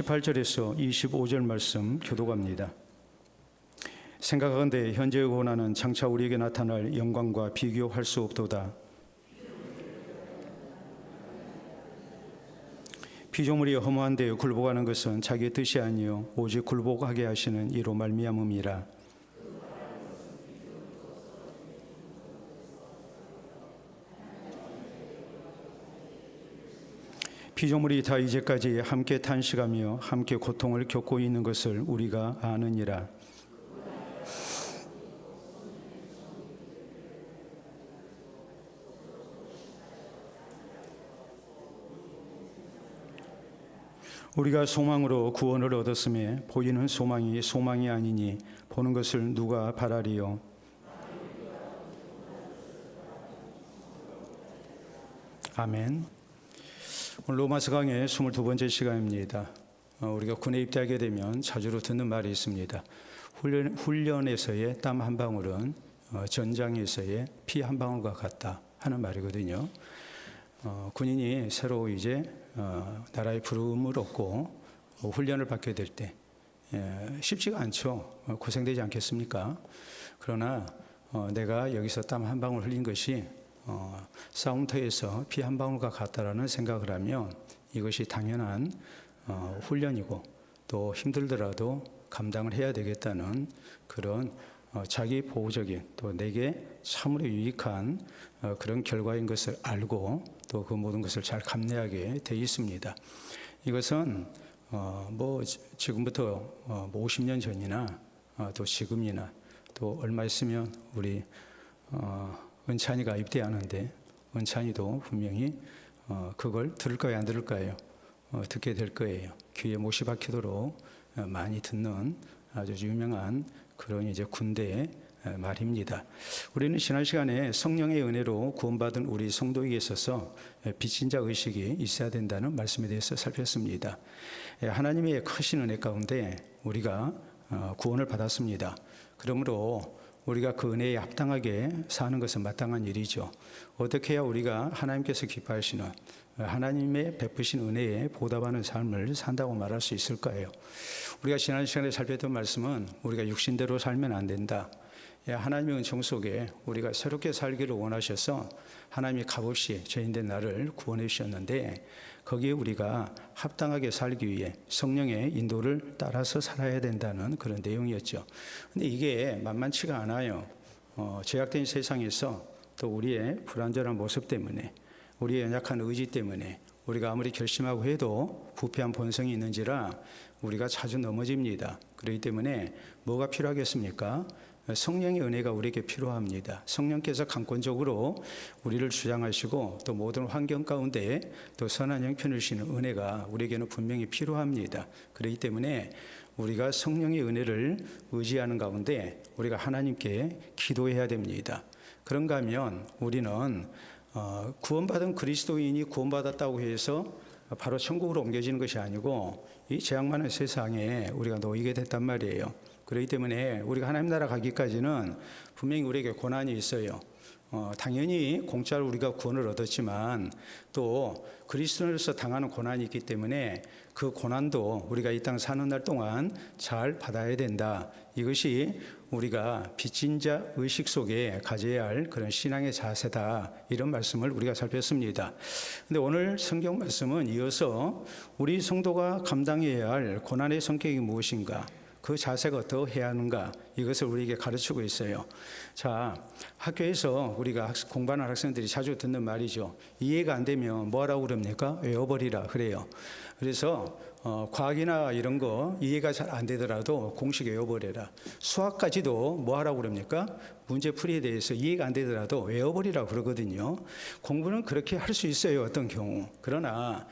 18절에서 25절 말씀 교독합니다. 생각하건대 현재의 고난은 장차 우리에게 나타날 영광과 비교할 수 없도다. 피조물이 허무한 데에 굴복하는 것은 자기의 뜻이 아니요 오직 굴복하게 하시는 이로 말미암음이라. 피조물이 다 이제까지 함께 탄식하며 함께 고통을 겪고 있는 것을 우리가 아느니라. 우리가 소망으로 구원을 얻었음에 보이는 소망이 소망이 아니니 보는 것을 누가 바라리요. 아멘. 오늘 로마서 강의 22번째 시간입니다. 우리가 군에 입대하게 되면 자주로 듣는 말이 있습니다. 훈련에서의 땀 한 방울은 전장에서의 피 한 방울과 같다 하는 말이거든요. 군인이 새로 이제 나라의 부름을 얻고 훈련을 받게 될 때 쉽지가 않죠. 고생되지 않겠습니까? 그러나 내가 여기서 땀 한 방울 흘린 것이 싸움터에서 피 한 방울과 같다라는 생각을 하면 이것이 당연한 훈련이고 또 힘들더라도 감당을 해야 되겠다는 그런 자기 보호적인 또 내게 참으로 유익한 그런 결과인 것을 알고 또 그 모든 것을 잘 감내하게 되어 있습니다. 이것은 지금부터 50년 전이나 또 지금이나 또 얼마 있으면 우리 은찬이가 입대하는데 은찬이도 분명히 그걸 들을까요 안 들을까요? 듣게 될 거예요. 귀에 못이 박히도록 많이 듣는 아주 유명한 그런 이제 군대의 말입니다. 우리는 지난 시간에 성령의 은혜로 구원받은 우리 성도에게 있어서 빚진 자 의식이 있어야 된다는 말씀에 대해서 살폈습니다. 하나님의 크신 은혜 가운데 우리가 구원을 받았습니다. 그러므로 우리가 그 은혜에 합당하게 사는 것은 마땅한 일이죠. 어떻게 해야 우리가 하나님께서 기뻐하시는 하나님의 베푸신 은혜에 보답하는 삶을 산다고 말할 수 있을까요? 우리가 지난 시간에 살폈던 말씀은 우리가 육신대로 살면 안 된다. 하나님의 은총 속에 우리가 새롭게 살기를 원하셔서 하나님이 값없이 죄인된 나를 구원해 주셨는데 거기에 우리가 합당하게 살기 위해 성령의 인도를 따라서 살아야 된다는 그런 내용이었죠. 근데 이게 만만치가 않아요. 죄악된 세상에서 또 우리의 불완전한 모습 때문에 우리의 연약한 의지 때문에 우리가 아무리 결심하고 해도 부패한 본성이 있는지라 우리가 자주 넘어집니다. 그렇기 때문에 뭐가 필요하겠습니까? 성령의 은혜가 우리에게 필요합니다. 성령께서 강권적으로 우리를 주장하시고 또 모든 환경 가운데 또 선한 형편을 주시는 은혜가 우리에게는 분명히 필요합니다. 그렇기 때문에 우리가 성령의 은혜를 의지하는 가운데 우리가 하나님께 기도해야 됩니다. 그런가 하면 우리는 구원받은 그리스도인이 구원받았다고 해서 바로 천국으로 옮겨지는 것이 아니고 이 죄악 많은 세상에 우리가 놓이게 됐단 말이에요. 그렇기 때문에 우리가 하나님 나라 가기까지는 분명히 우리에게 고난이 있어요. 당연히 공짜로 우리가 구원을 얻었지만 또 그리스도인으로서 당하는 고난이 있기 때문에 그 고난도 우리가 이 땅 사는 날 동안 잘 받아야 된다. 이것이 우리가 빚진 자 의식 속에 가져야 할 그런 신앙의 자세다. 이런 말씀을 우리가 살폈습니다. 근데 오늘 성경 말씀은 이어서 우리 성도가 감당해야 할 고난의 성격이 무엇인가? 그 자세가 어떻게 해야 하는가 이것을 우리에게 가르치고 있어요. 자, 학교에서 우리가 공부하는 학생들이 자주 듣는 말이죠. 이해가 안 되면 뭐하라고 그럽니까? 외워버리라 그래요. 그래서 과학이나 이런 거 이해가 잘 안 되더라도 공식 외워버려라. 수학까지도 뭐하라고 그럽니까? 문제풀이에 대해서 이해가 안 되더라도 외워버리라고 그러거든요. 공부는 그렇게 할 수 있어요. 어떤 경우. 그러나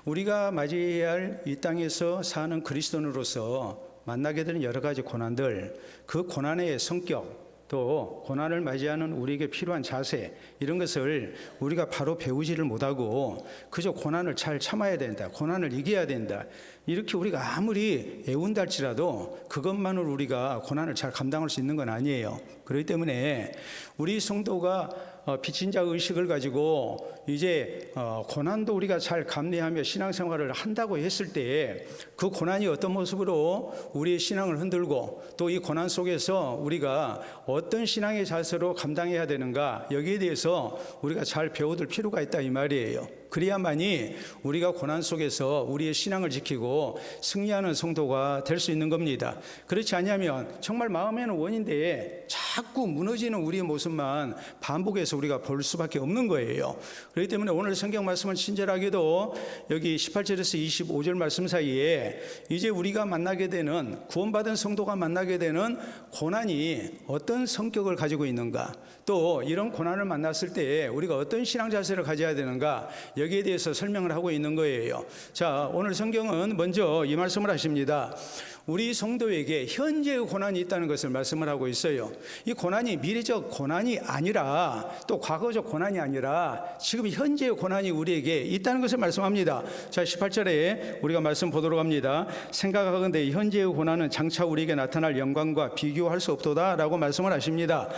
우리가 맞이해야 할 이 땅에서 사는 그리스도인으로서 만나게 되는 여러 가지 고난들, 그 고난의 성격, 또 고난을 맞이하는 우리에게 필요한 자세, 이런 것을 우리가 바로 배우지를 못하고 그저 고난을 잘 참아야 된다, 고난을 이겨야 된다, 이렇게 우리가 아무리 애운다 할지라도 그것만으로 우리가 고난을 잘 감당할 수 있는 건 아니에요. 그렇기 때문에 우리 성도가 빚진 자 의식을 가지고 이제 고난도 우리가 잘 감내하며 신앙생활을 한다고 했을 때 그 고난이 어떤 모습으로 우리의 신앙을 흔들고 또 이 고난 속에서 우리가 어떤 신앙의 자세로 감당해야 되는가, 여기에 대해서 우리가 잘 배워둘 필요가 있다 이 말이에요. 그래야만이 우리가 고난 속에서 우리의 신앙을 지키고 승리하는 성도가 될 수 있는 겁니다. 그렇지 않으면 정말 마음에는 원인데 자꾸 무너지는 우리의 모습만 반복해서 우리가 볼 수밖에 없는 거예요. 그렇기 때문에 오늘 성경 말씀은 친절하게도 여기 18절에서 25절 말씀 사이에 이제 우리가 만나게 되는, 구원받은 성도가 만나게 되는 고난이 어떤 성격을 가지고 있는가, 또 이런 고난을 만났을 때 우리가 어떤 신앙 자세를 가져야 되는가, 여기에 대해서 설명을 하고 있는 거예요. 자, 오늘 성경은 먼저 이 말씀을 하십니다. 우리 성도에게 현재의 고난이 있다는 것을 말씀을 하고 있어요. 이 고난이 미래적 고난이 아니라 또 과거적 고난이 아니라 지금 현재의 고난이 우리에게 있다는 것을 말씀합니다. 자, 18절에 우리가 말씀 보도록 합니다. 생각하건대 현재의 고난은 장차 우리에게 나타날 영광과 비교할 수 없도다 라고 말씀을 하십니다.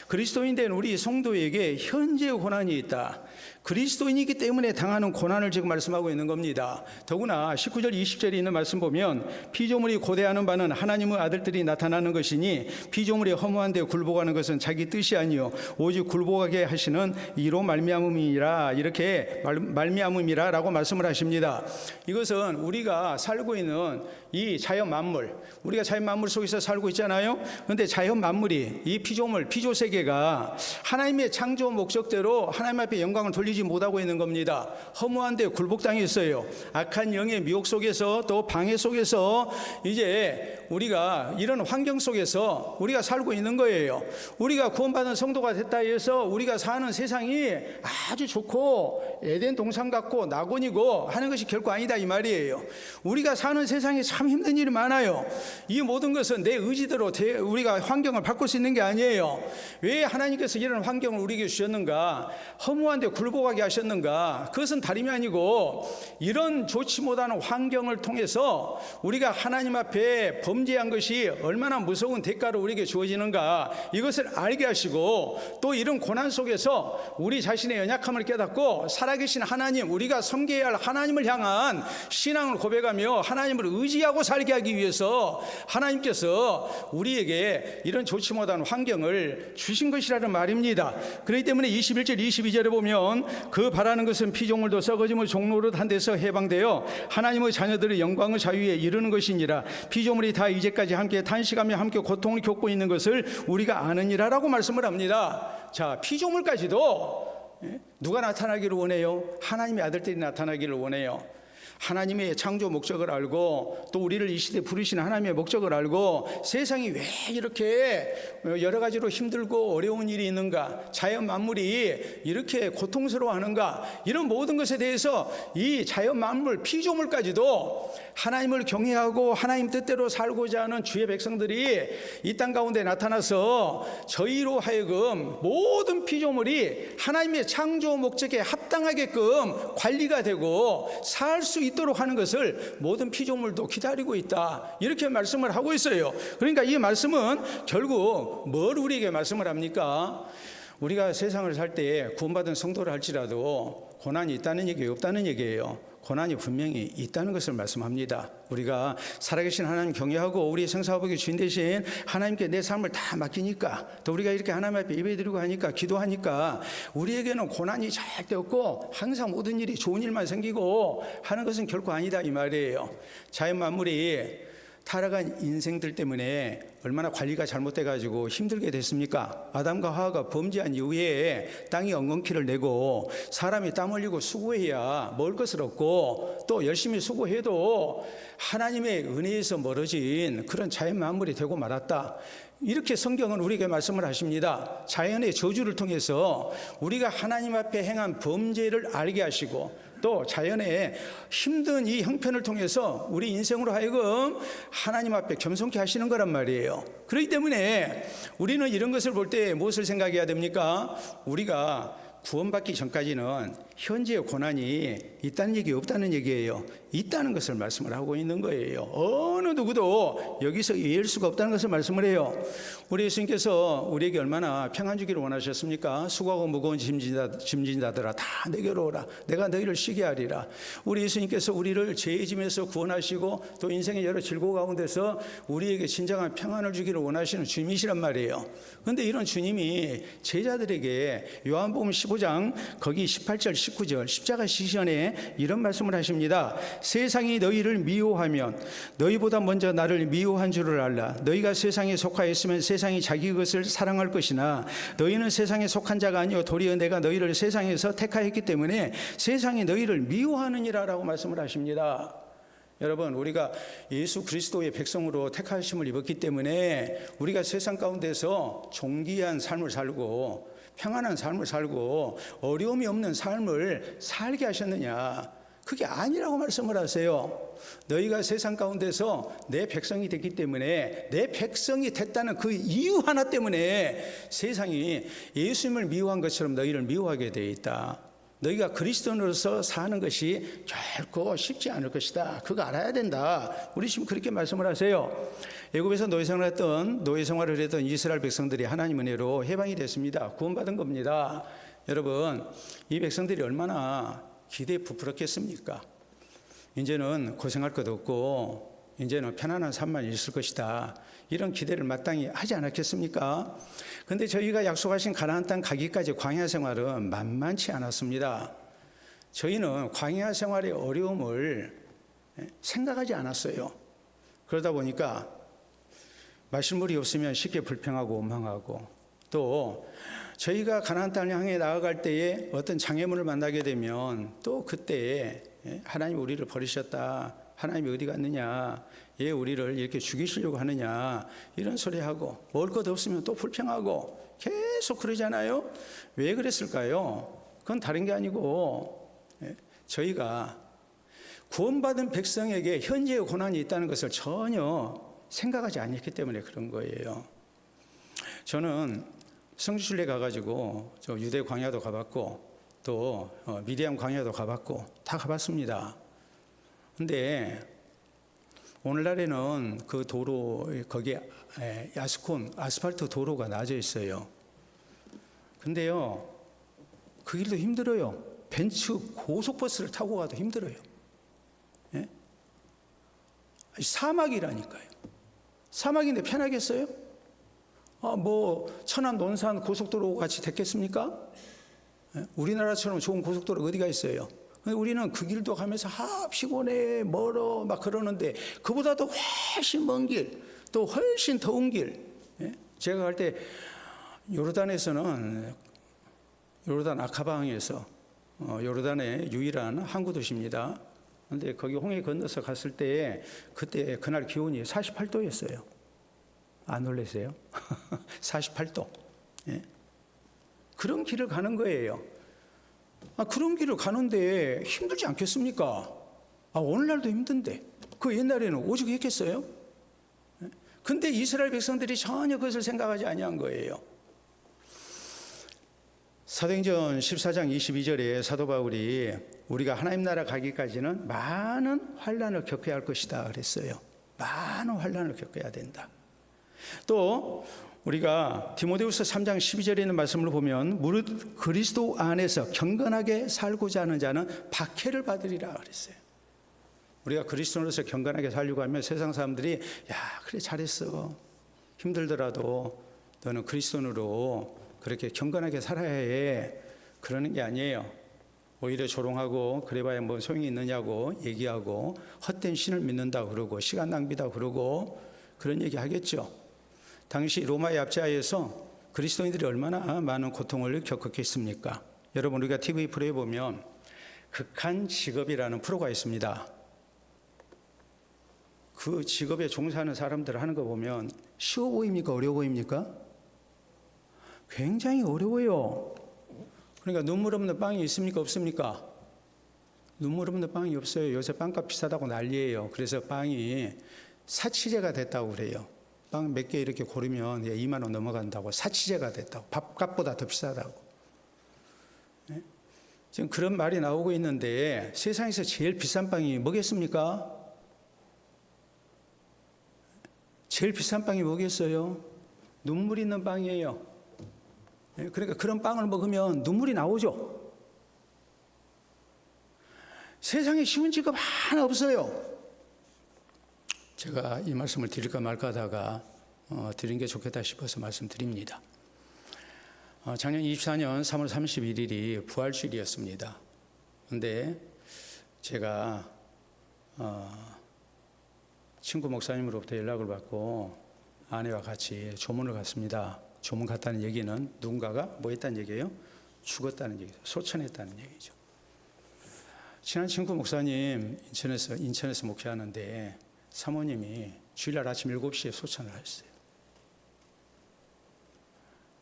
그리스도인 된 우리 성도에게 현재의 고난이 있다. 그리스도인이기 때문에 당하는 고난을 지금 말씀하고 있는 겁니다. 더구나 19절 20절에 있는 말씀 보면 피조물이 고대하는 바는 하나님의 아들들이 나타나는 것이니 피조물이 허무한 데 굴복하는 것은 자기 뜻이 아니요 오직 굴복하게 하시는 이로 말미암음이라, 이렇게 말미암음이라 라고 말씀을 하십니다. 이것은 우리가 살고 있는 이 자연 만물, 우리가 자연 만물 속에서 살고 있잖아요. 그런데 자연 만물이, 이 피조물, 피조세계가 하나님의 창조 목적대로 하나님 앞에 영광을 돌리지 못하고 있는 겁니다. 허무한데 굴복당했어요. 악한 영의 미혹 속에서 또 방해 속에서 이제 우리가 이런 환경 속에서 우리가 살고 있는 거예요. 우리가 구원받은 성도가 됐다 해서 우리가 사는 세상이 아주 좋고 에덴 동산 같고 낙원이고 하는 것이 결코 아니다 이 말이에요. 우리가 사는 세상에 참 힘든 일이 많아요. 이 모든 것은 내 의지대로 우리가 환경을 바꿀 수 있는 게 아니에요. 왜 하나님께서 이런 환경을 우리에게 주셨는가, 허무한데 굴복하게 하셨는가, 그것은 다름이 아니고 이런 좋지 못한 환경을 통해서 우리가 하나님 앞에 범죄한 것이 얼마나 무서운 대가로 우리에게 주어지는가, 이것을 알게 하시고 또 이런 고난 속에서 우리 자신의 연약함을 깨닫고 살아계신 하나님, 우리가 섬겨야 할 하나님을 향한 신앙을 고백하며 하나님을 의지하고 살게 하기 위해서 하나님께서 우리에게 이런 좋지 못한 환경을 주신 것이라는 말입니다. 그렇기 때문에 21절 22절에 보면 그 바라는 것은 피조물도 썩어짐을 종로릇 한 데서 해방되어 하나님의 자녀들의 영광의 자유에 이르는 것이니라. 피조물이 다 이제까지 함께 탄식하며 함께 고통을 겪고 있는 것을 우리가 아느니라 라고 말씀을 합니다. 자, 피조물까지도 누가 나타나기를 원해요? 하나님의 아들들이 나타나기를 원해요. 하나님의 창조 목적을 알고 또 우리를 이 시대에 부르시는 하나님의 목적을 알고 세상이 왜 이렇게 여러 가지로 힘들고 어려운 일이 있는가, 자연 만물이 이렇게 고통스러워하는가, 이런 모든 것에 대해서 이 자연 만물 피조물까지도 하나님을 경외하고 하나님 뜻대로 살고자 하는 주의 백성들이 이 땅 가운데 나타나서 저희로 하여금 모든 피조물이 하나님의 창조 목적에 합당하게끔 관리가 되고 살 수 있도록 하는 것을 모든 피조물도 기다리고 있다, 이렇게 말씀을 하고 있어요. 그러니까 이 말씀은 결국 뭘 우리에게 말씀을 합니까? 우리가 세상을 살 때 구원받은 성도를 할지라도 고난이 있다는 얘기예요, 없다는 얘기예요? 고난이 분명히 있다는 것을 말씀합니다. 우리가 살아계신 하나님 경외하고 우리 생사화복의 주인 되신 하나님께 내 삶을 다 맡기니까, 또 우리가 이렇게 하나님 앞에 예배드리고 하니까, 기도하니까 우리에게는 고난이 절대 없고 항상 모든 일이 좋은 일만 생기고 하는 것은 결코 아니다 이 말이에요. 자연 만물이 타락한 인생들 때문에 얼마나 관리가 잘못돼 가지고 힘들게 됐습니까? 아담과 하와가 범죄한 이후에 땅이 엉겅퀴를 내고 사람이 땀 흘리고 수고해야 먹을 것을 얻고 또 열심히 수고해도 하나님의 은혜에서 멀어진 그런 자연 만물이 되고 말았다, 이렇게 성경은 우리에게 말씀을 하십니다. 자연의 저주를 통해서 우리가 하나님 앞에 행한 범죄를 알게 하시고 또 자연의 힘든 이 형편을 통해서 우리 인생으로 하여금 하나님 앞에 겸손케 하시는 거란 말이에요. 그렇기 때문에 우리는 이런 것을 볼 때 무엇을 생각해야 됩니까? 우리가 구원받기 전까지는 현재의 고난이 있다는 얘기 없다는 얘기예요. 있다는 것을 말씀을 하고 있는 거예요. 어느 누구도 여기서 이해할 수가 없다는 것을 말씀을 해요. 우리 예수님께서 우리에게 얼마나 평안 주기를 원하셨습니까? 수고하고 무거운 짐진자들아 다 내게로 오라. 내가 너희를 쉬게 하리라. 우리 예수님께서 우리를 죄의 짐에서 구원하시고 또 인생의 여러 질고 가운데서 우리에게 진정한 평안을 주기를 원하시는 주님이시란 말이에요. 그런데 이런 주님이 제자들에게 요한복음 15장 거기 18절 19절 십자가 시전에 이런 말씀을 하십니다. 세상이 너희를 미워하면 너희보다 먼저 나를 미워한 줄을 알라. 너희가 세상에 속하였으면 세상이 자기 것을 사랑할 것이나 너희는 세상에 속한 자가 아니요 도리어 내가 너희를 세상에서 택하였기 때문에 세상이 너희를 미워하느니라 라고 말씀을 하십니다. 여러분, 우리가 예수 그리스도의 백성으로 택하심을 입었기 때문에 우리가 세상 가운데서 존귀한 삶을 살고 평안한 삶을 살고 어려움이 없는 삶을 살게 하셨느냐? 그게 아니라고 말씀을 하세요. 너희가 세상 가운데서 내 백성이 됐기 때문에 내 백성이 됐다는 그 이유 하나 때문에 세상이 예수님을 미워한 것처럼 너희를 미워하게 되어 있다. 너희가 그리스도인으로서 사는 것이 결코 쉽지 않을 것이다. 그거 알아야 된다. 우리 지금 그렇게 말씀을 하세요. 애굽에서 노예 생활을 했던 이스라엘 백성들이 하나님 은혜로 해방이 됐습니다. 구원받은 겁니다. 여러분, 이 백성들이 얼마나 기대에 부풀었겠습니까? 이제는 고생할 것 없고 이제는 편안한 삶만 있을 것이다. 이런 기대를 마땅히 하지 않았겠습니까? 그런데 저희가 약속하신 가나안 땅 가기까지 광야 생활은 만만치 않았습니다. 저희는 광야 생활의 어려움을 생각하지 않았어요. 그러다 보니까 마실 물이 없으면 쉽게 불평하고 원망하고, 또 저희가 가나안 땅을 향해 나아갈 때에 어떤 장애물을 만나게 되면 또 그때 하나님 우리를 버리셨다. 하나님이 어디 갔느냐? 예, 우리를 이렇게 죽이시려고 하느냐? 이런 소리하고, 먹을 것 없으면 또 불평하고 계속 그러잖아요. 왜 그랬을까요? 그건 다른 게 아니고 저희가 구원받은 백성에게 현재의 고난이 있다는 것을 전혀 생각하지 않았기 때문에 그런 거예요. 저는 성지순례 가가지고 저 유대 광야도 가봤고 또 미디안 광야도 가봤고 다 가봤습니다. 근데 오늘날에는 그 도로 거기에 아스팔트 도로가 나져 있어요. 근데요, 그 길도 힘들어요. 벤츠 고속버스를 타고 가도 힘들어요. 예? 사막이라니까요. 사막인데 편하겠어요? 뭐 천안 논산 고속도로 같이 됐겠습니까? 예? 우리나라처럼 좋은 고속도로가 어디가 있어요? 우리는 그 길도 가면서 피곤해, 멀어, 막 그러는데 그보다도 훨씬 먼 길, 또 훨씬 더운 길. 예? 제가 갈 때 요르단에서는 요르단 아카방에서 요르단의 유일한 항구 도시입니다. 그런데 거기 홍해 건너서 갔을 때 그때 그날 기온이 48도였어요. 안 놀라세요? 48도. 예? 그런 길을 가는 거예요. 그런 길을 가는데 힘들지 않겠습니까? 오늘날도 힘든데 그 옛날에는 오죽 했겠어요? 근데 이스라엘 백성들이 전혀 그것을 생각하지 아니한 거예요. 사도행전 14장 22절에 사도 바울이 우리가 하나님 나라 가기까지는 많은 환난을 겪어야 할 것이다 그랬어요. 많은 환난을 겪어야 된다. 또 우리가 디모데후서 3장 12절에 있는 말씀을 보면 무릇 그리스도 안에서 경건하게 살고자 하는 자는 박해를 받으리라 그랬어요. 우리가 그리스도로서 경건하게 살려고 하면 세상 사람들이 야, 그래 잘했어. 힘들더라도 너는 그리스도인으로 그렇게 경건하게 살아야 해. 그러는 게 아니에요. 오히려 조롱하고 그래봐야 뭐 소용이 있느냐고 얘기하고 헛된 신을 믿는다 그러고 시간 낭비다 그러고 그런 얘기 하겠죠. 당시 로마의 압제하에서 그리스도인들이 얼마나 많은 고통을 겪었겠습니까? 여러분, 우리가 TV 프로에 보면 극한 직업이라는 프로가 있습니다. 그 직업에 종사하는 사람들 하는 거 보면 쉬워 보입니까? 어려워 보입니까? 굉장히 어려워요. 그러니까 눈물 없는 빵이 있습니까? 없습니까? 눈물 없는 빵이 없어요. 요새 빵값 비싸다고 난리예요. 그래서 빵이 사치제가 됐다고 그래요. 빵 몇 개 이렇게 고르면 2만 원 넘어간다고, 사치제가 됐다고, 밥값보다 더 비싸다고. 지금 그런 말이 나오고 있는데 세상에서 제일 비싼 빵이 뭐겠습니까? 제일 비싼 빵이 뭐겠어요? 눈물 있는 빵이에요. 그러니까 그런 빵을 먹으면 눈물이 나오죠. 세상에 쉬운 직업 하나 없어요. 제가 이 말씀을 드릴까 말까 하다가 드린 게 좋겠다 싶어서 말씀드립니다. 작년 24년 3월 31일이 부활주일이었습니다. 그런데 제가 친구 목사님으로부터 연락을 받고 아내와 같이 조문을 갔습니다. 조문 갔다는 얘기는 누군가가 뭐 했다는 얘기예요? 죽었다는 얘기죠. 소천했다는 얘기죠. 친한 친구 목사님 인천에서 목회하는데 사모님이 주일날 아침 7시에 소천을 하셨어요.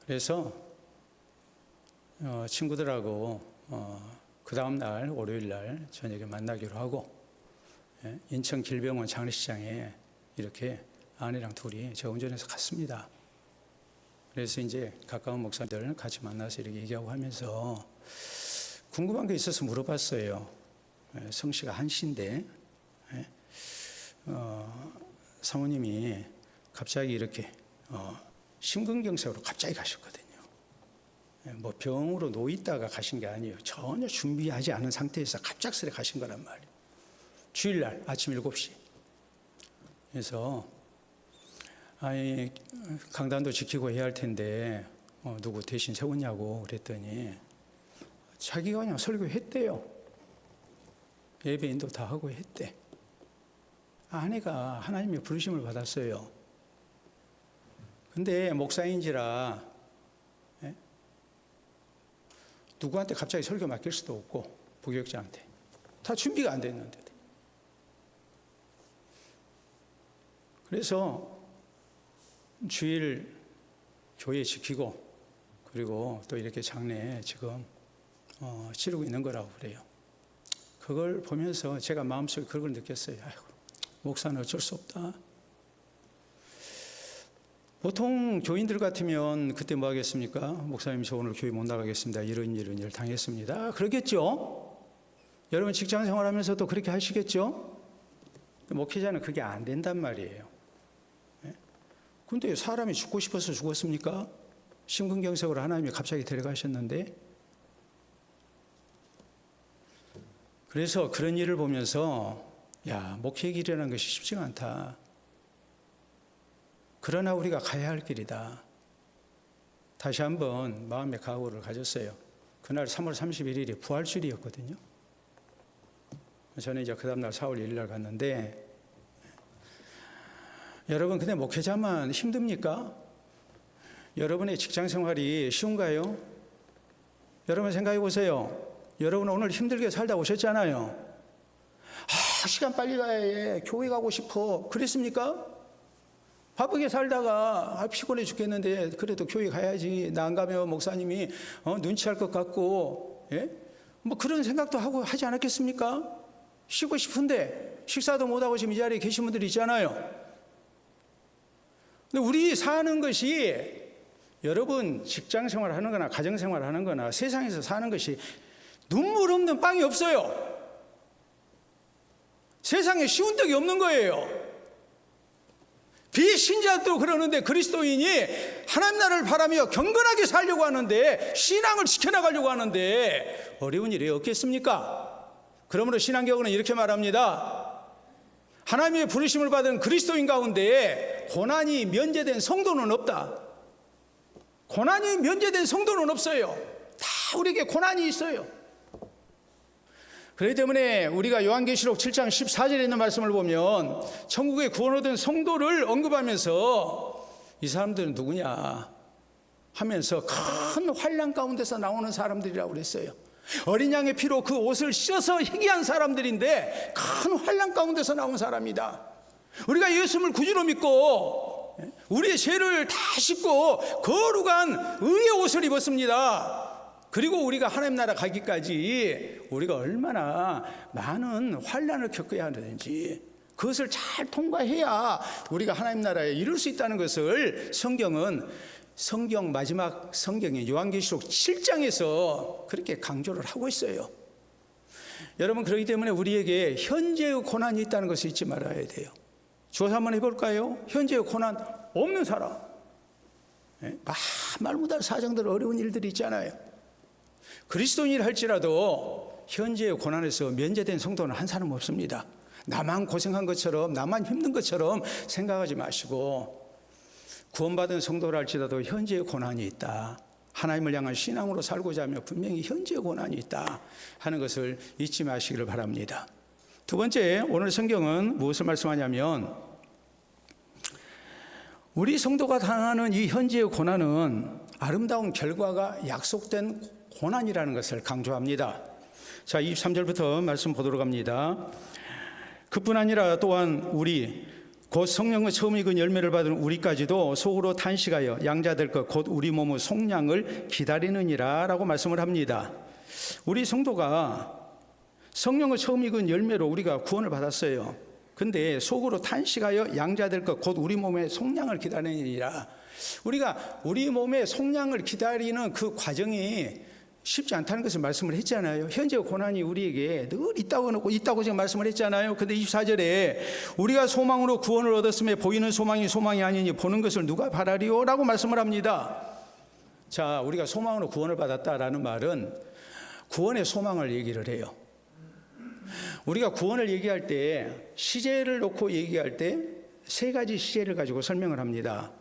그래서 친구들하고 그 다음날 월요일날 저녁에 만나기로 하고 인천 길병원 장례식장에 이렇게 아내랑 둘이 저 운전해서 갔습니다. 그래서 이제 가까운 목사들 같이 만나서 이렇게 얘기하고 하면서 궁금한 게 있어서 물어봤어요. 성씨가 한씨인데 사모님이 갑자기 이렇게 심근경색으로 갑자기 가셨거든요. 뭐 병으로 놓이다가 가신 게 아니에요. 전혀 준비하지 않은 상태에서 갑작스레 가신 거란 말이에요. 주일날 아침 7시. 그래서 강단도 지키고 해야 할 텐데 누구 대신 세웠냐고 그랬더니 자기가 그냥 설교했대요. 예배 인도 다 하고 했대. 아내가 하나님의 부르심을 받았어요. 근데 목사인지라 누구한테 갑자기 설교 맡길 수도 없고 부교육자한테 다 준비가 안 됐는데 그래서 주일 교회 지키고 그리고 또 이렇게 장례 지금 치르고 있는 거라고 그래요. 그걸 보면서 제가 마음속에 그걸 느꼈어요. 아이고, 목사는 어쩔 수 없다. 보통 교인들 같으면 그때 뭐 하겠습니까? 목사님 저 오늘 교회 못 나가겠습니다. 이런 일을 당했습니다. 그러겠죠? 여러분 직장 생활하면서도 그렇게 하시겠죠? 목회자는 그게 안 된단 말이에요. 근데 사람이 죽고 싶어서 죽었습니까? 심근경색으로 하나님이 갑자기 데려가셨는데 그래서 그런 일을 보면서 야, 목회 길이라는 것이 쉽지가 않다. 그러나 우리가 가야 할 길이다. 다시 한번 마음의 각오를 가졌어요. 그날 3월 31일이 부활주일이었거든요. 저는 이제 그 다음날 4월 1일 날 갔는데 여러분 근데 목회자만 힘듭니까? 여러분의 직장 생활이 쉬운가요? 여러분 생각해 보세요. 여러분 오늘 힘들게 살다 오셨잖아요. 시간 빨리 가야 해. 교회 가고 싶어. 그랬습니까? 바쁘게 살다가 피곤해 죽겠는데 그래도 교회 가야지. 나 안 가면 목사님이 눈치할 것 같고 뭐 그런 생각도 하고 하지 않았겠습니까? 쉬고 싶은데 식사도 못하고 지금 이 자리에 계신 분들이 있잖아요. 근데 우리 사는 것이 여러분 직장 생활하는 거나 가정 생활하는 거나 세상에서 사는 것이 눈물 없는 빵이 없어요. 세상에 쉬운 떡이 없는 거예요. 비신자도 그러는데 그리스도인이 하나님 나라를 바라며 경건하게 살려고 하는데 신앙을 지켜나가려고 하는데 어려운 일이 없겠습니까? 그러므로 신앙교훈은 이렇게 말합니다. 하나님의 부르심을 받은 그리스도인 가운데 고난이 면제된 성도는 없다. 고난이 면제된 성도는 없어요. 다 우리에게 고난이 있어요. 그렇기 때문에 우리가 요한계시록 7장 14절에 있는 말씀을 보면 천국에 구원 얻은 성도를 언급하면서 이 사람들은 누구냐 하면서 큰 환난 가운데서 나오는 사람들이라고 그랬어요. 어린 양의 피로 그 옷을 씻어서 희귀한 사람들인데 큰 환난 가운데서 나온 사람이다. 우리가 예수님을 구주로 믿고 우리의 죄를 다 씻고 거룩한 의의 옷을 입었습니다. 그리고 우리가 하나님 나라 가기까지 우리가 얼마나 많은 환난을 겪어야 하는지 그것을 잘 통과해야 우리가 하나님 나라에 이룰 수 있다는 것을 성경은 성경 마지막 성경의 요한계시록 7장에서 그렇게 강조를 하고 있어요. 여러분, 그렇기 때문에 우리에게 현재의 고난이 있다는 것을 잊지 말아야 돼요. 조사 한번 해볼까요? 현재의 고난 없는 사람. 말 못할 사정들, 어려운 일들이 있잖아요. 그리스도인이라 할지라도 현재의 고난에서 면제된 성도는 한 사람 없습니다. 나만 고생한 것처럼, 나만 힘든 것처럼 생각하지 마시고, 구원받은 성도라 할지라도 현재의 고난이 있다. 하나님을 향한 신앙으로 살고자 하면 분명히 현재의 고난이 있다 하는 것을 잊지 마시기를 바랍니다. 두 번째, 오늘 성경은 무엇을 말씀하냐면, 우리 성도가 당하는 이 현재의 고난은 아름다운 결과가 약속된 고난이라는 것을 강조합니다. 자, 23절부터 말씀 보도록 합니다. 그뿐 아니라 또한 우리 곧 성령의 처음 익은 열매를 받은 우리까지도 속으로 탄식하여 양자될 것 곧 우리 몸의 속량을 기다리느니라 라고 말씀을 합니다. 우리 성도가 성령의 처음 익은 열매로 우리가 구원을 받았어요. 근데 속으로 탄식하여 양자될 것 곧 우리 몸의 속량을 기다리느니라. 우리가 우리 몸의 속량을 기다리는 그 과정이 쉽지 않다는 것을 말씀을 했잖아요. 현재 고난이 우리에게 늘 있다고 지금 말씀을 했잖아요. 근데 24절에 우리가 소망으로 구원을 얻었음에 보이는 소망이 소망이 아니니 보는 것을 누가 바라리요? 라고 말씀을 합니다. 자, 우리가 소망으로 구원을 받았다라는 말은 구원의 소망을 얘기를 해요. 우리가 구원을 얘기할 때, 시제를 놓고 얘기할 때 세 가지 시제를 가지고 설명을 합니다.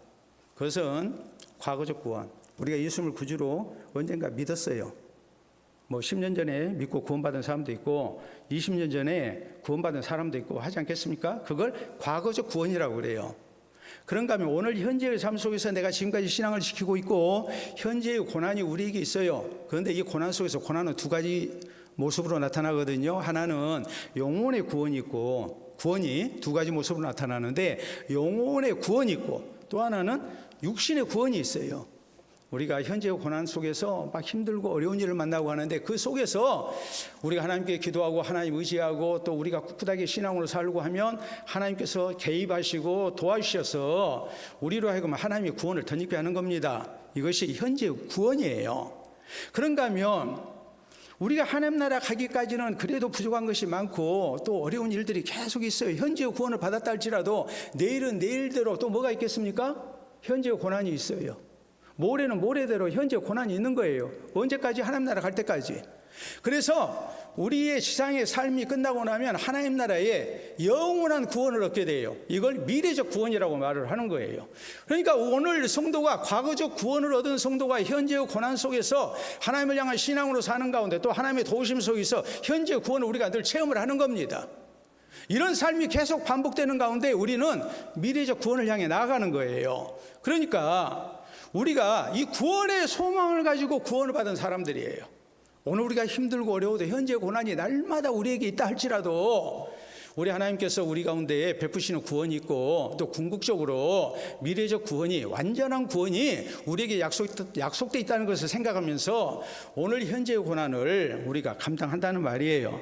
그것은 과거적 구원, 우리가 예수님을 구주로 언젠가 믿었어요. 10년 전에 믿고 구원받은 사람도 있고 20년 전에 구원받은 사람도 있고 하지 않겠습니까? 그걸 과거적 구원이라고 그래요. 그런가 하면 오늘 현재의 삶 속에서 내가 지금까지 신앙을 지키고 있고 현재의 고난이 우리에게 있어요. 그런데 이 고난 속에서 고난은 두 가지 모습으로 나타나거든요. 하나는 영혼의 구원이 있고, 구원이 두 가지 모습으로 나타나는데 영혼의 구원이 있고, 또 하나는 육신의 구원이 있어요. 우리가 현재의 고난 속에서 막 힘들고 어려운 일을 만나고 하는데 그 속에서 우리가 하나님께 기도하고 하나님 의지하고 또 우리가 꿋꿋하게 신앙으로 살고 하면 하나님께서 개입하시고 도와주셔서 우리로 하여금 하나님의 구원을 덧입게 하는 겁니다. 이것이 현재의 구원이에요. 그런가 하면 우리가 하나님 나라 가기까지는 그래도 부족한 것이 많고 또 어려운 일들이 계속 있어요. 현재의 구원을 받았다 할지라도 내일은 내일대로 또 뭐가 있겠습니까? 현재의 고난이 있어요. 모레는 모레대로 현재 고난이 있는 거예요. 언제까지? 하나님 나라 갈 때까지. 그래서 우리의 지상의 삶이 끝나고 나면 하나님 나라에 영원한 구원을 얻게 돼요. 이걸 미래적 구원이라고 말을 하는 거예요. 그러니까 오늘 성도가 과거적 구원을 얻은 성도가 현재의 고난 속에서 하나님을 향한 신앙으로 사는 가운데 또 하나님의 도우심 속에서 현재의 구원을 우리가 늘 체험을 하는 겁니다. 이런 삶이 계속 반복되는 가운데 우리는 미래적 구원을 향해 나아가는 거예요. 그러니까 우리가 이 구원의 소망을 가지고 구원을 받은 사람들이에요. 오늘 우리가 힘들고 어려워도 현재 고난이 날마다 우리에게 있다 할지라도 우리 하나님께서 우리 가운데 베푸시는 구원이 있고 또 궁극적으로 미래적 구원이, 완전한 구원이 우리에게 약속돼 있다는 것을 생각하면서 오늘 현재의 고난을 우리가 감당한다는 말이에요.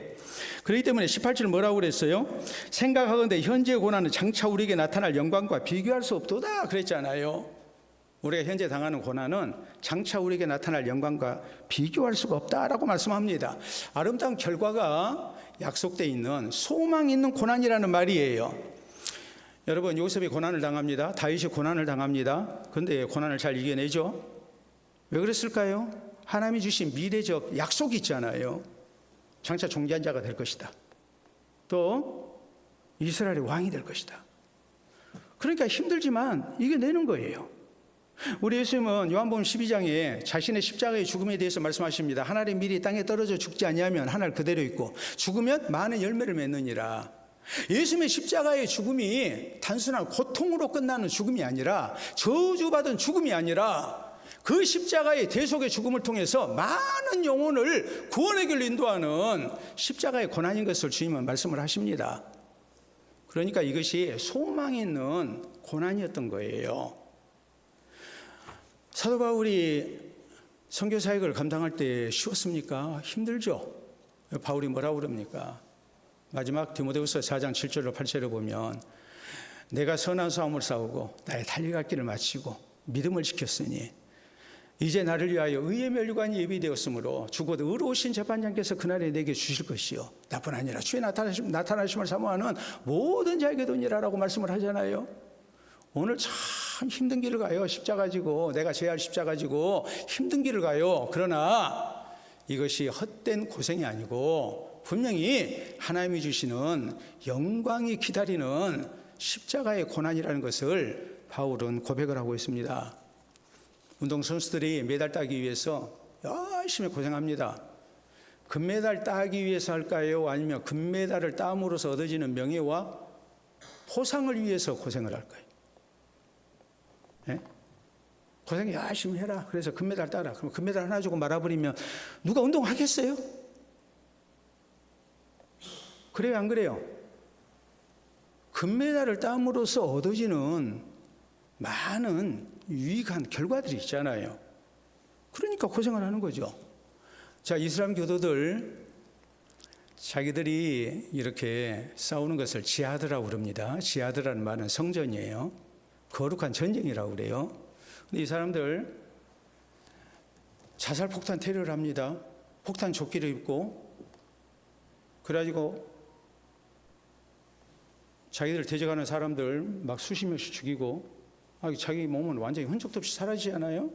그렇기 때문에 18절 뭐라고 그랬어요? 생각하건대 현재의 고난은 장차 우리에게 나타날 영광과 비교할 수 없도다 그랬잖아요. 우리가 현재 당하는 고난은 장차 우리에게 나타날 영광과 비교할 수가 없다라고 말씀합니다. 아름다운 결과가 약속되어 있는 소망 있는 고난이라는 말이에요. 여러분, 요셉이 고난을 당합니다. 다윗이 고난을 당합니다. 그런데 고난을 잘 이겨내죠. 왜 그랬을까요? 하나님이 주신 미래적 약속이 있잖아요. 장차 존귀한 자가 될 것이다. 또 이스라엘의 왕이 될 것이다. 그러니까 힘들지만 이겨내는 거예요. 우리 예수님은 요한복음 12장에 자신의 십자가의 죽음에 대해서 말씀하십니다. 하늘의 밀이 땅에 떨어져 죽지 아니하면 하늘 그대로 있고 죽으면 많은 열매를 맺느니라. 예수님의 십자가의 죽음이 단순한 고통으로 끝나는 죽음이 아니라, 저주받은 죽음이 아니라 그 십자가의 대속의 죽음을 통해서 많은 영혼을 구원의 길로 인도하는 십자가의 고난인 것을 주님은 말씀을 하십니다. 그러니까 이것이 소망 있는 고난이었던 거예요. 사도 바울이 선교 사역을 감당할 때 쉬웠습니까? 힘들죠. 바울이 뭐라고 그럽니까? 마지막 디모데후서 4장 7절로 8절을 보면 내가 선한 싸움을 싸우고 나의 달려갈 길을 마치고 믿음을 지켰으니 이제 나를 위하여 의의 면류관이 예비되었으므로 주곧 의로우신 재판장께서 그날에 내게 주실 것이요 나뿐 아니라 주의 나타나심을 사모하는 모든 자에게 돈이라라고 말씀을 하잖아요. 오늘 참 힘든 길을 가요. 십자가 지고 내가 져야 할 십자가 지고 힘든 길을 가요. 그러나 이것이 헛된 고생이 아니고 분명히 하나님이 주시는 영광이 기다리는 십자가의 고난이라는 것을 바울은 고백을 하고 있습니다. 운동선수들이 메달 따기 위해서 열심히 고생합니다. 금메달 따기 위해서 할까요? 아니면 금메달을 땀으로써 얻어지는 명예와 포상을 위해서 고생을 할까요? 네? 고생 열심히 해라. 그래서 금메달 따라. 그럼 금메달 하나 주고 말아버리면 누가 운동하겠어요? 그래요, 안 그래요? 금메달을 땀으로써 얻어지는 많은 유익한 결과들이 있잖아요. 그러니까 고생을 하는 거죠. 자, 이슬람 교도들 자기들이 이렇게 싸우는 것을 지하드라고 그럽니다. 지하드라는 말은 성전이에요. 거룩한 전쟁이라고 그래요. 근데 이 사람들 자살 폭탄 테러를 합니다. 폭탄 조끼를 입고 그래가지고 자기들 대적하는 사람들 막 수십 명씩 죽이고 자기 몸은 완전히 흔적도 없이 사라지지 않아요?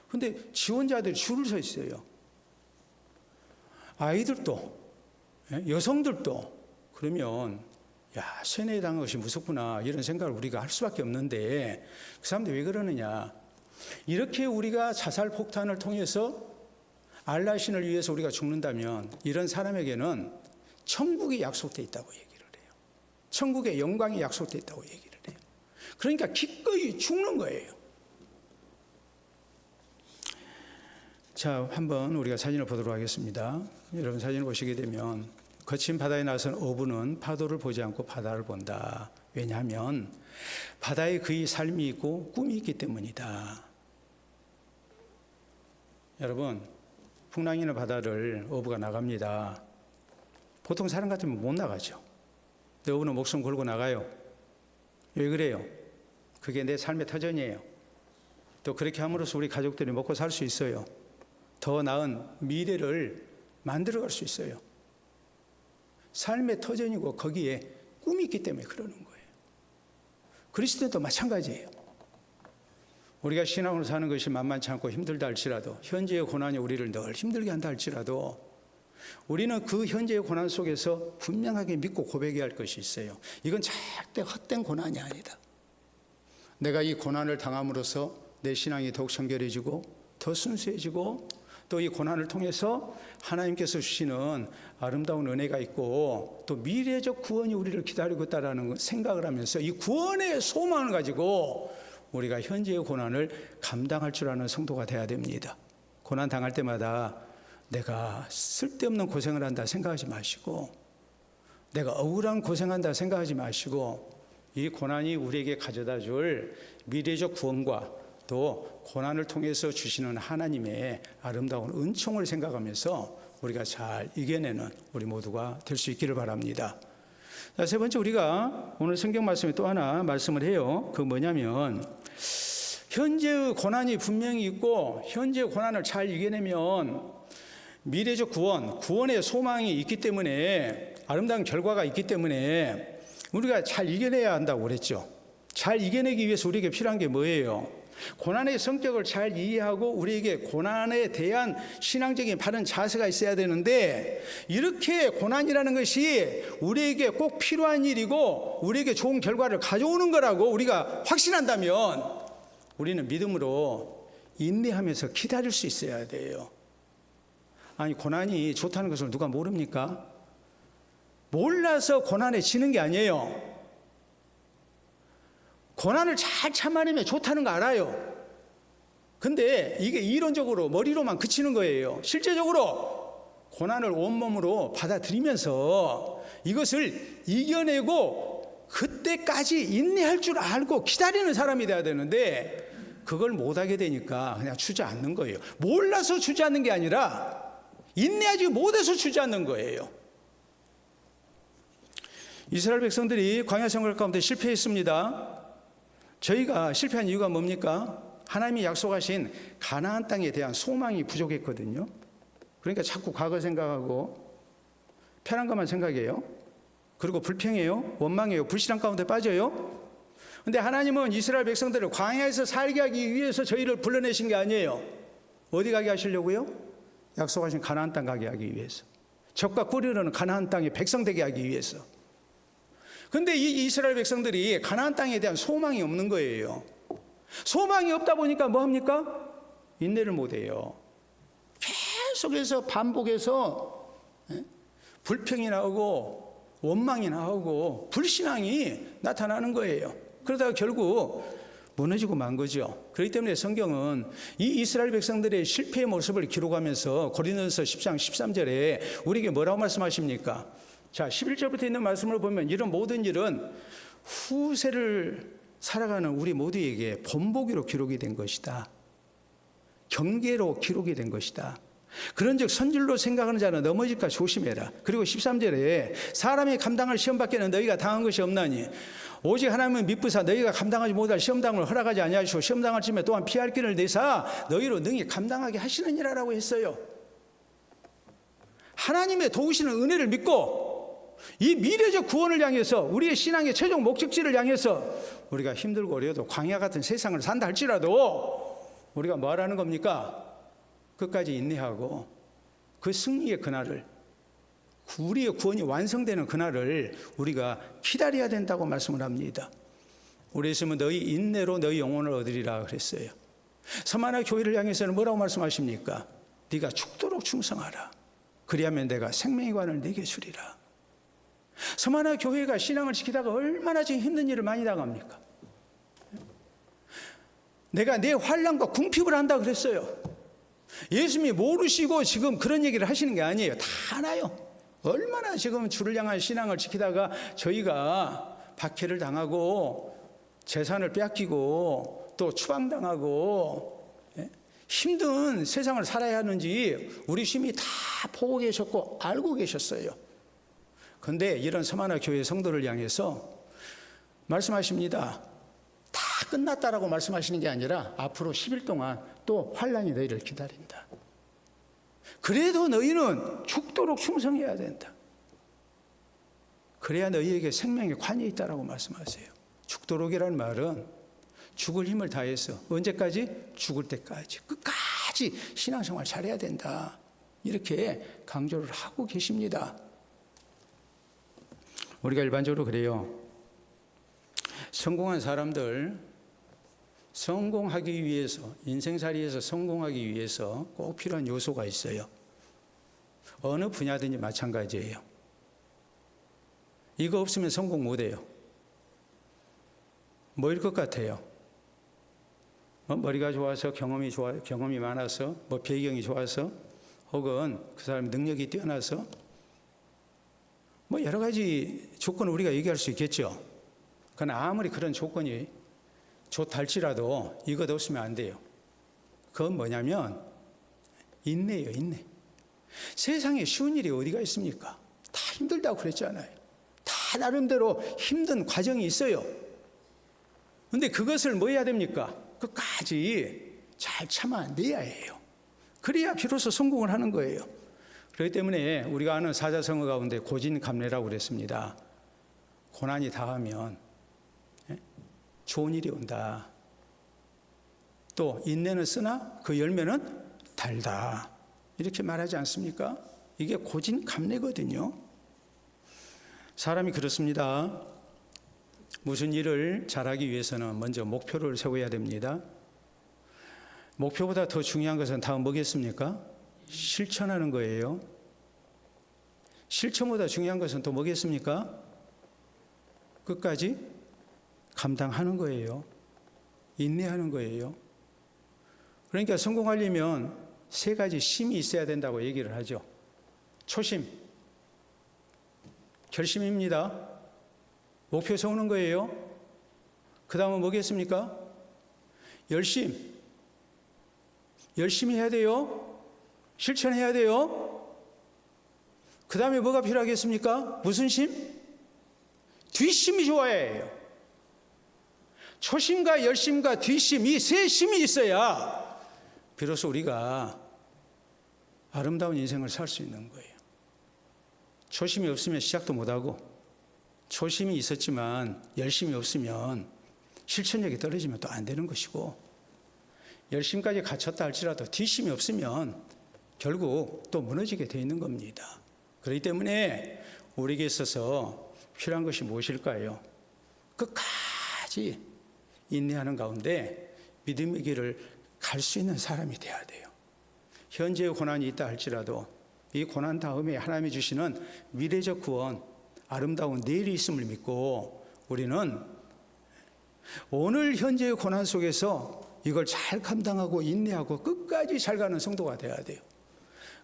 근데 지원자들이 줄을 서 있어요. 아이들도 여성들도. 그러면 세뇌당한 것이 무섭구나 이런 생각을 우리가 할 수밖에 없는데 그 사람들이 왜 그러느냐. 이렇게 우리가 자살 폭탄을 통해서 알라 신을 위해서 우리가 죽는다면 이런 사람에게는 천국이 약속되어 있다고 얘기를 해요. 천국의 영광이 약속되어 있다고 얘기를 해요. 그러니까 기꺼이 죽는 거예요. 자, 한번 우리가 사진을 보도록 하겠습니다. 여러분 사진을 보시게 되면 거친 바다에 나선 어부는 파도를 보지 않고 바다를 본다. 왜냐하면 바다에 그의 삶이 있고 꿈이 있기 때문이다. 여러분, 풍랑이나 바다를 어부가 나갑니다. 보통 사람 같으면 못 나가죠. 근데 어부는 목숨 걸고 나가요. 왜 그래요? 그게 내 삶의 터전이에요. 또 그렇게 함으로써 우리 가족들이 먹고 살 수 있어요. 더 나은 미래를 만들어갈 수 있어요. 삶의 터전이고 거기에 꿈이 있기 때문에 그러는 거예요. 그리스도도 마찬가지예요. 우리가 신앙으로 사는 것이 만만치 않고 힘들다 할지라도 현재의 고난이 우리를 늘 힘들게 한다 할지라도 우리는 그 현재의 고난 속에서 분명하게 믿고 고백해야 할 것이 있어요. 이건 절대 헛된 고난이 아니다. 내가 이 고난을 당함으로써 내 신앙이 더욱 정결해지고 더 순수해지고 또 이 고난을 통해서 하나님께서 주시는 아름다운 은혜가 있고 또 미래적 구원이 우리를 기다리고 있다는 생각을 하면서 이 구원의 소망을 가지고 우리가 현재의 고난을 감당할 줄 아는 성도가 돼야 됩니다. 고난 당할 때마다 내가 쓸데없는 고생을 한다 생각하지 마시고 내가 억울한 고생한다 생각하지 마시고 이 고난이 우리에게 가져다 줄 미래적 구원과 또 고난을 통해서 주시는 하나님의 아름다운 은총을 생각하면서 우리가 잘 이겨내는 우리 모두가 될 수 있기를 바랍니다. 자, 세 번째 우리가 오늘 성경 말씀에 또 하나 말씀을 해요. 그 뭐냐면 현재의 고난이 분명히 있고 현재의 고난을 잘 이겨내면 미래적 구원의 소망이 있기 때문에 아름다운 결과가 있기 때문에 우리가 잘 이겨내야 한다고 그랬죠. 잘 이겨내기 위해서 우리에게 필요한 게 뭐예요? 고난의 성격을 잘 이해하고 우리에게 고난에 대한 신앙적인 바른 자세가 있어야 되는데 이렇게 고난이라는 것이 우리에게 꼭 필요한 일이고 우리에게 좋은 결과를 가져오는 거라고 우리가 확신한다면 우리는 믿음으로 인내하면서 기다릴 수 있어야 돼요. 아니 고난이 좋다는 것을 누가 모릅니까? 몰라서 고난에 지는 게 아니에요. 고난을 잘 참아내면 좋다는 거 알아요. 근데 이게 이론적으로 머리로만 그치는 거예요. 실제적으로 고난을 온몸으로 받아들이면서 이것을 이겨내고 그때까지 인내할 줄 알고 기다리는 사람이 돼야 되는데 그걸 못하게 되니까 그냥 주저앉는 거예요. 몰라서 주저앉는 게 아니라 인내하지 못해서 주저앉는 거예요. 이스라엘 백성들이 광야 생활 가운데 실패했습니다. 저희가 실패한 이유가 뭡니까? 하나님이 약속하신 가나안 땅에 대한 소망이 부족했거든요. 그러니까 자꾸 과거 생각하고 편한 것만 생각해요. 그리고 불평해요. 원망해요. 불신앙 가운데 빠져요. 근데 하나님은 이스라엘 백성들을 광야에서 살게 하기 위해서 저희를 불러내신 게 아니에요. 어디 가게 하시려고요? 약속하신 가나안 땅 가게 하기 위해서. 적과 꿀이르는 가나안 땅에 백성 되게 하기 위해서. 근데 이 이스라엘 백성들이 가나안 땅에 대한 소망이 없는 거예요. 소망이 없다 보니까 뭐 합니까? 인내를 못 해요. 계속해서 반복해서 불평이 나오고 원망이 나오고 불신앙이 나타나는 거예요. 그러다가 결국 무너지고 만 거죠. 그렇기 때문에 성경은 이 이스라엘 백성들의 실패의 모습을 기록하면서 고린도전서 10장 13절에 우리에게 뭐라고 말씀하십니까? 자, 11절부터 있는 말씀을 보면 이런 모든 일은 후세를 살아가는 우리 모두에게 본보기로 기록이 된 것이다. 경계로 기록이 된 것이다. 그런즉 선질로 생각하는 자는 넘어질까 조심해라. 그리고 13절에 사람이 감당할 시험밖에는 너희가 당한 것이 없나니 오직 하나님은 미쁘사 너희가 감당하지 못할 시험당을 허락하지 아니하시고 시험당할 쯤에 또한 피할 길을 내사 너희로 능히 감당하게 하시느니라라고 했어요. 하나님의 도우시는 은혜를 믿고 이 미래적 구원을 향해서 우리의 신앙의 최종 목적지를 향해서 우리가 힘들고 어려도 광야 같은 세상을 산다 할지라도 우리가 뭐 하라는 겁니까? 끝까지 인내하고 그 승리의 그날을, 우리의 구원이 완성되는 그날을 우리가 기다려야 된다고 말씀을 합니다. 우리 예수님은 너희 인내로 너희 영혼을 얻으리라 그랬어요. 서만화 교회를 향해서는 뭐라고 말씀하십니까? 네가 죽도록 충성하라. 그리하면 내가 생명의 관을 네게 주리라. 서만화 교회가 신앙을 지키다가 얼마나 지금 힘든 일을 많이 당합니까? 내가 내 환난과 궁핍을 한다 그랬어요. 예수님이 모르시고 지금 그런 얘기를 하시는 게 아니에요. 다 알아요. 얼마나 지금 주를 향한 신앙을 지키다가 저희가 박해를 당하고 재산을 빼앗기고 또 추방당하고 힘든 세상을 살아야 하는지 우리 주님이 다 보고 계셨고 알고 계셨어요. 그런데 이런 서만화 교회 성도를 향해서 말씀하십니다. 다 끝났다라고 말씀하시는 게 아니라 앞으로 10일 동안 또 환난이 너희를 기다린다. 그래도 너희는 죽도록 충성해야 된다. 그래야 너희에게 생명의 관이 있다라고 말씀하세요. 죽도록이라는 말은 죽을 힘을 다해서 언제까지? 죽을 때까지 끝까지 신앙생활 잘해야 된다. 이렇게 강조를 하고 계십니다. 우리가 일반적으로 그래요. 성공한 사람들, 성공하기 위해서, 인생살이에서 성공하기 위해서 꼭 필요한 요소가 있어요. 어느 분야든지 마찬가지예요. 이거 없으면 성공 못해요. 뭐일 것 같아요? 머리가 좋아서, 경험이 많아서, 배경이 좋아서, 혹은 그 사람의 능력이 뛰어나서, 여러 가지 조건을 우리가 얘기할 수 있겠죠. 그러나 아무리 그런 조건이 좋다 할지라도 이것 없으면 안 돼요. 그건 뭐냐면 인내예요. 인내. 세상에 쉬운 일이 어디가 있습니까? 다 힘들다고 그랬잖아요. 다 나름대로 힘든 과정이 있어요. 그런데 그것을 뭐 해야 됩니까? 끝까지 잘 참아내야 해요. 그래야 비로소 성공을 하는 거예요. 그렇기 때문에 우리가 아는 사자성어 가운데 고진감래라고 그랬습니다. 고난이 다하면 좋은 일이 온다. 또 인내는 쓰나 그 열매는 달다. 이렇게 말하지 않습니까? 이게 고진감래거든요. 사람이 그렇습니다. 무슨 일을 잘하기 위해서는 먼저 목표를 세워야 됩니다. 목표보다 더 중요한 것은 다음 뭐겠습니까? 실천하는 거예요. 실천보다 중요한 것은 또 뭐겠습니까? 끝까지 감당하는 거예요. 인내하는 거예요. 그러니까 성공하려면 세 가지 심이 있어야 된다고 얘기를 하죠. 초심, 결심입니다. 목표 세우는 거예요. 그 다음은 뭐겠습니까? 열심, 열심히 해야 돼요. 실천해야 돼요. 그 다음에 뭐가 필요하겠습니까? 무슨 심? 뒷심이 좋아야 해요. 초심과 열심과 뒷심, 이 세 심이 있어야 비로소 우리가 아름다운 인생을 살 수 있는 거예요. 초심이 없으면 시작도 못하고, 초심이 있었지만 열심이 없으면 실천력이 떨어지면 또 안 되는 것이고, 열심까지 갖췄다 할지라도 뒷심이 없으면 결국 또 무너지게 되어 있는 겁니다. 그렇기 때문에 우리에게 있어서 필요한 것이 무엇일까요? 끝까지 인내하는 가운데 믿음의 길을 갈 수 있는 사람이 되어야 돼요. 현재의 고난이 있다 할지라도 이 고난 다음에 하나님이 주시는 미래적 구원, 아름다운 내일이 있음을 믿고 우리는 오늘 현재의 고난 속에서 이걸 잘 감당하고 인내하고 끝까지 잘 가는 성도가 되어야 돼요.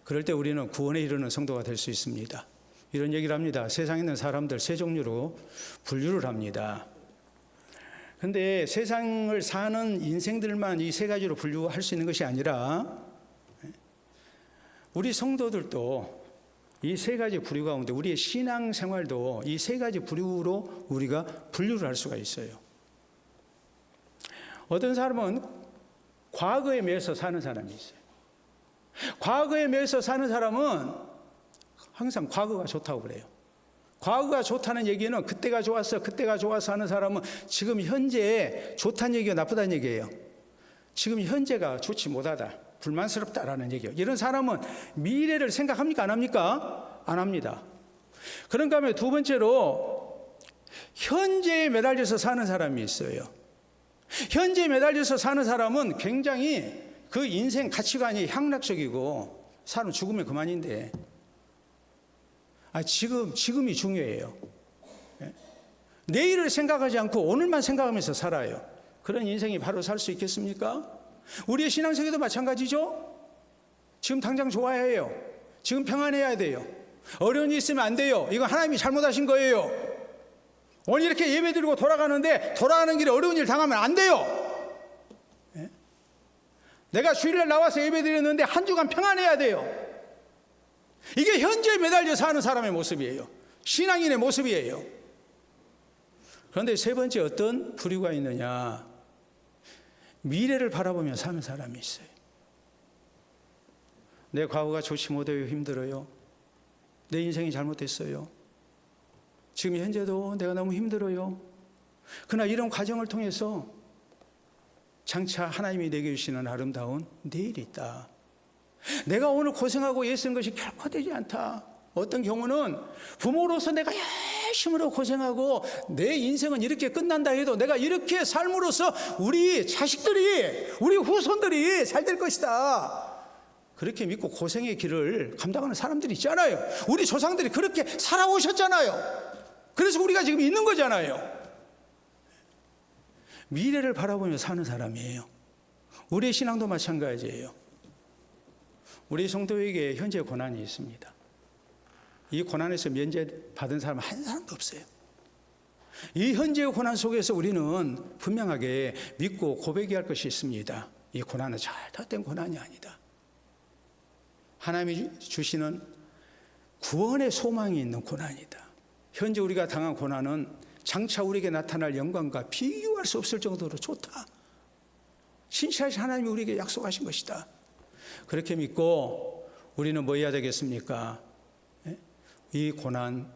그럴 때 우리는 구원에 이르는 성도가 될 수 있습니다. 이런 얘기를 합니다. 세상에 있는 사람들 세 종류로 분류를 합니다. 근데 세상을 사는 인생들만 이 세 가지로 분류할 수 있는 것이 아니라 우리 성도들도 이 세 가지 부류 가운데 우리의 신앙생활도 이 세 가지 부류로 우리가 분류를 할 수가 있어요. 어떤 사람은 과거에 매여서 사는 사람이 있어요. 과거에 매여서 사는 사람은 항상 과거가 좋다고 그래요. 과거가 좋다는 얘기는 그때가 좋았어, 그때가 좋아서 하는 사람은 지금 현재에 좋다는 얘기가 나쁘다는 얘기예요. 지금 현재가 좋지 못하다, 불만스럽다라는 얘기예요. 이런 사람은 미래를 생각합니까? 안 합니까? 안 합니다. 그런가 하면 두 번째로 현재에 매달려서 사는 사람이 있어요. 현재에 매달려서 사는 사람은 굉장히 그 인생 가치관이 향락적이고 사람 죽으면 그만인데 지금이 중요해요. 내일을 생각하지 않고 오늘만 생각하면서 살아요. 그런 인생이 바로 살 수 있겠습니까? 우리의 신앙생활도 마찬가지죠. 지금 당장 좋아야 해요. 지금 평안해야 돼요. 어려운 일 있으면 안 돼요. 이건 하나님이 잘못하신 거예요. 오늘 이렇게 예배드리고 돌아가는데 돌아가는 길에 어려운 일 당하면 안 돼요. 내가 주일날 나와서 예배드렸는데 한 주간 평안해야 돼요. 이게 현재에 매달려 사는 사람의 모습이에요. 신앙인의 모습이에요. 그런데 세 번째 어떤 부류가 있느냐? 미래를 바라보며 사는 사람이 있어요. 내 과거가 좋지 못해요. 힘들어요. 내 인생이 잘못됐어요. 지금 현재도 내가 너무 힘들어요. 그러나 이런 과정을 통해서 장차 하나님이 내게 주시는 아름다운 내일이 있다. 내가 오늘 고생하고 애쓰는 것이 결코 되지 않다. 어떤 경우는 부모로서 내가 열심으로 고생하고 내 인생은 이렇게 끝난다 해도 내가 이렇게 삶으로써 우리 자식들이, 우리 후손들이 잘 될 것이다. 그렇게 믿고 고생의 길을 감당하는 사람들이 있잖아요. 우리 조상들이 그렇게 살아오셨잖아요. 그래서 우리가 지금 있는 거잖아요. 미래를 바라보며 사는 사람이에요. 우리의 신앙도 마찬가지예요. 우리 성도에게 현재 고난이 있습니다. 이 고난에서 면제받은 사람 한 사람도 없어요. 이 현재의 고난 속에서 우리는 분명하게 믿고 고백해야 할 것이 있습니다. 이 고난은 잘못된 고난이 아니다. 하나님이 주시는 구원의 소망이 있는 고난이다. 현재 우리가 당한 고난은 장차 우리에게 나타날 영광과 비교할 수 없을 정도로 좋다. 신실하신 하나님이 우리에게 약속하신 것이다. 그렇게 믿고 우리는 뭐 해야 되겠습니까? 이 고난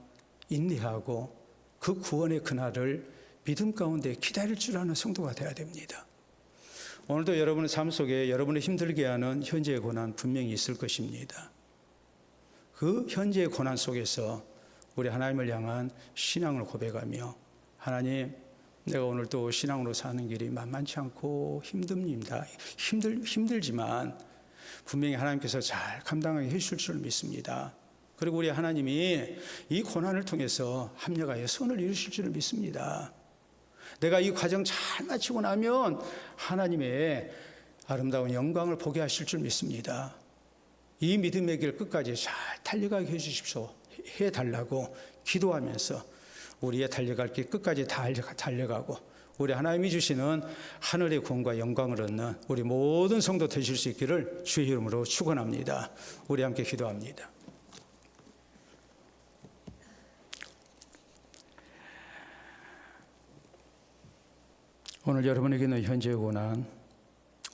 인내하고 그 구원의 그날을 믿음 가운데 기다릴 줄 아는 성도가 되어야 됩니다. 오늘도 여러분의 삶 속에 여러분을 힘들게 하는 현재의 고난 분명히 있을 것입니다. 그 현재의 고난 속에서 우리 하나님을 향한 신앙을 고백하며 하나님, 내가 오늘 또 신앙으로 사는 길이 만만치 않고 힘듭니다. 힘들지만 분명히 하나님께서 잘 감당하게 해주실 줄 믿습니다. 그리고 우리 하나님이 이 고난을 통해서 합력하여 선을 이루실 줄 믿습니다. 내가 이 과정 잘 마치고 나면 하나님의 아름다운 영광을 보게 하실 줄 믿습니다. 이 믿음의 길 끝까지 잘 달려가게 해주십시오. 해달라고 기도하면서 우리의 달려갈 길 끝까지 달려가고 우리 하나님이 주시는 하늘의 구원과 영광을 얻는 우리 모든 성도 되실 수 있기를 주의 이름으로 축원합니다. 우리 함께 기도합니다. 오늘 여러분에게 있는 현재의 고난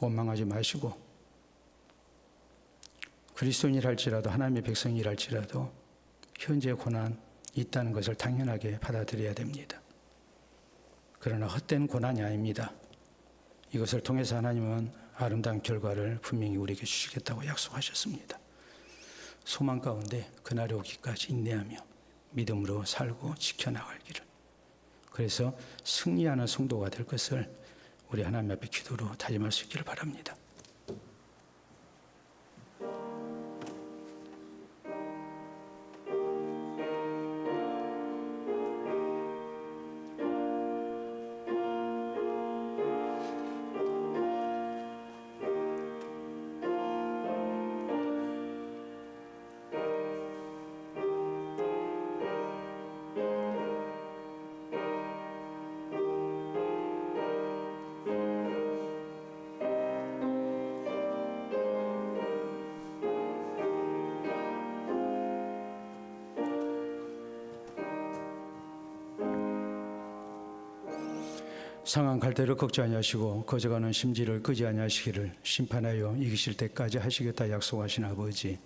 원망하지 마시고, 그리스도인이랄지라도 하나님의 백성이랄지라도 현재의 고난 있다는 것을 당연하게 받아들여야 됩니다. 그러나 헛된 고난이 아닙니다. 이것을 통해서 하나님은 아름다운 결과를 분명히 우리에게 주시겠다고 약속하셨습니다. 소망 가운데 그날이 오기까지 인내하며 믿음으로 살고 지켜나갈 길을, 그래서 승리하는 성도가 될 것을 우리 하나님 앞에 기도로 다짐할 수 있기를 바랍니다. 상한 갈대를 꺾지 아니하시고 거저가는 심지를 끄지 아니하시기를 심판하여 이기실 때까지 하시겠다 약속하신 아버지,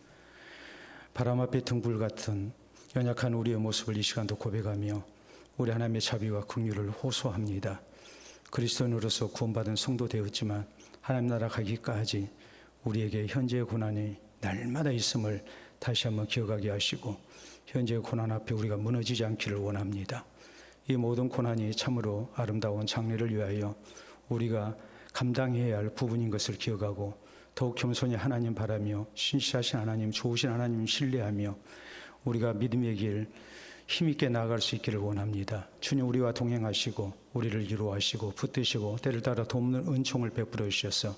바람 앞에 등불 같은 연약한 우리의 모습을 이 시간도 고백하며 우리 하나님의 자비와 긍휼을 호소합니다. 그리스도인으로서 구원받은 성도 되었지만 하나님 나라 가기까지 우리에게 현재의 고난이 날마다 있음을 다시 한번 기억하게 하시고 현재의 고난 앞에 우리가 무너지지 않기를 원합니다. 이 모든 고난이 참으로 아름다운 장래를 위하여 우리가 감당해야 할 부분인 것을 기억하고 더욱 겸손히 하나님 바라며 신실하신 하나님, 좋으신 하나님 신뢰하며 우리가 믿음의 길 힘있게 나아갈 수 있기를 원합니다. 주님 우리와 동행하시고 우리를 위로하시고 붙드시고 때를 따라 돕는 은총을 베풀어 주셔서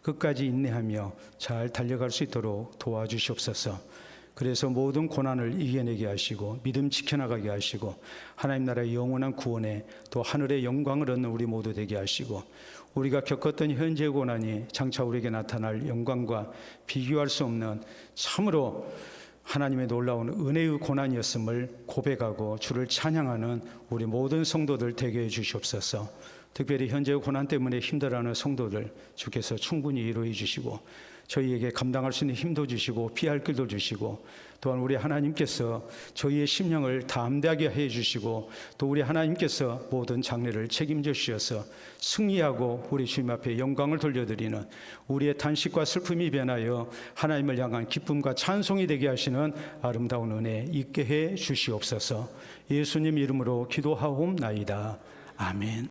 끝까지 인내하며 잘 달려갈 수 있도록 도와주시옵소서. 그래서 모든 고난을 이겨내게 하시고 믿음 지켜나가게 하시고 하나님 나라의 영원한 구원에 또 하늘의 영광을 얻는 우리 모두 되게 하시고 우리가 겪었던 현재의 고난이 장차 우리에게 나타날 영광과 비교할 수 없는 참으로 하나님의 놀라운 은혜의 고난이었음을 고백하고 주를 찬양하는 우리 모든 성도들 되게 해 주시옵소서. 특별히 현재의 고난 때문에 힘들어하는 성도들 주께서 충분히 위로해 주시고 저희에게 감당할 수 있는 힘도 주시고 피할 길도 주시고 또한 우리 하나님께서 저희의 심령을 담대하게 해주시고 또 우리 하나님께서 모든 장래를 책임져 주셔서 승리하고 우리 주님 앞에 영광을 돌려드리는 우리의 탄식과 슬픔이 변하여 하나님을 향한 기쁨과 찬송이 되게 하시는 아름다운 은혜 있게 해 주시옵소서. 예수님 이름으로 기도하옵나이다. 아멘.